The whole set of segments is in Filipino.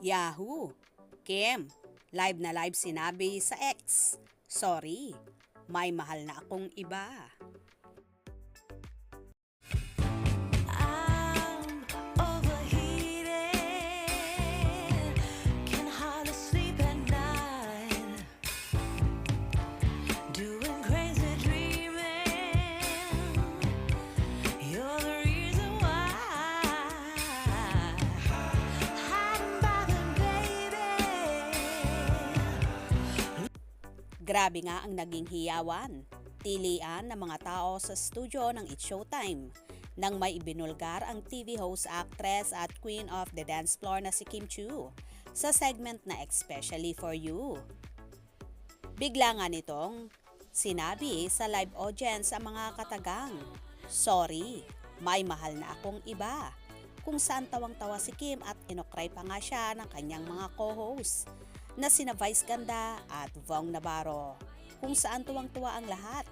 Yahoo! Kim, live na live sinabi sa X. Sorry, may mahal na akong iba. I'm overheated, can hardly sleep at night, doing crazy dreaming. You're the reason why. Hiding by the baby. Grabe nga ang naging hiyawan. Tilian ng mga tao sa studio ng It's Showtime nang may ibinulgar ang TV host, actress at queen of the dance floor na si Kim Chiu sa segment na Especially For You. Bigla nga nitong sinabi sa live audience ang mga katagang, "Sorry, may mahal na akong iba." Kung saan tawang-tawa si Kim at kinokray pa nga siya ng kanyang mga co-host na sina Vice Ganda at Vong Navarro, kung saan tuwang-tuwa ang lahat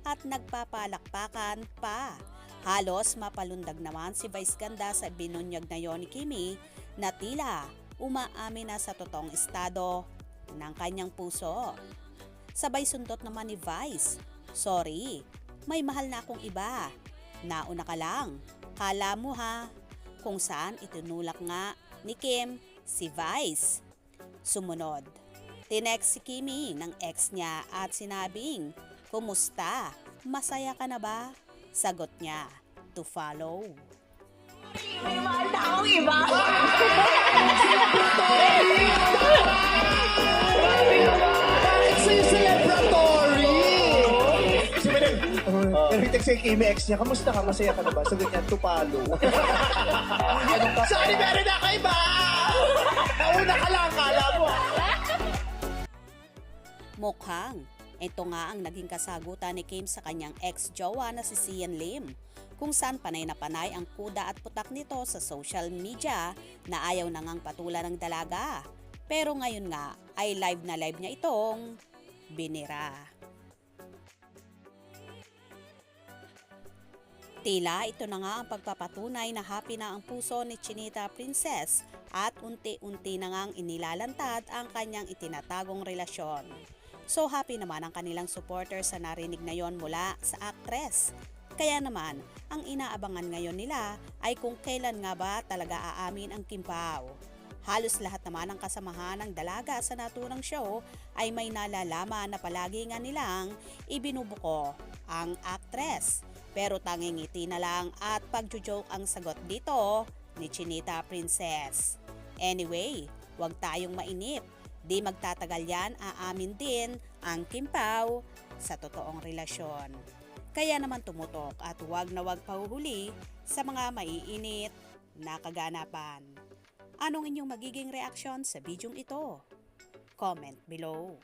at nagpapalakpakan pa. Halos mapalundag naman si Vice Ganda sa binunyag na yon ni Kimi na tila umaamin na sa totoong estado ng kanyang puso. Sabay sundot naman ni Vice, "Sorry, may mahal na akong iba. Nauna ka lang, kala mo ha." Kung saan itinulak nga ni Kim si Vice. Sumunod, tinext si Kimi ng ex niya at sinabing, "Kumusta? Masaya ka na ba?" Sagot niya, "To follow." May mahal na akong iba. Bakit sa'yo celebratory? Nag-text kay Kimi ex niya, "Kamusta ka? Masaya ka na ba?" Sagot niya, "Tupalo." Sorry, meron na kayo ba? Nauna ka lang, kala mo. Mukhang, ito nga ang naging kasagutan ni Kim sa kanyang ex-jowa na si Sian Lim, kung saan panay na panay ang kuda at putak nito sa social media na ayaw na ngang patulan ng dalaga. Pero ngayon nga ay live na live niya itong binira. Tila ito na nga ang pagpapatunay na happy na ang puso ni Chinita Princess at unti-unti na ngang inilalantad ang kanyang itinatagong relasyon. So happy naman ang kanilang supporters sa narinig na yon mula sa actress. Kaya naman, ang inaabangan ngayon nila ay kung kailan nga ba talaga aamin ang Kim Pao. Halos lahat naman ng kasamahan ng dalaga sa naturang show ay may nalalaman na palagi nga nilang ibinubuko ang actress. Pero tanging ngiti na lang at pagjo-joke ang sagot dito ni Chinita Princess. Anyway, huwag tayong mainip. Di magtatagal yan, aamin din ang Kim Pao sa totoong relasyon. Kaya naman tumutok at huwag na huwag pahuhuli sa mga maiinit na kaganapan. Anong inyong magiging reaksyon sa bidyong ito? Comment below.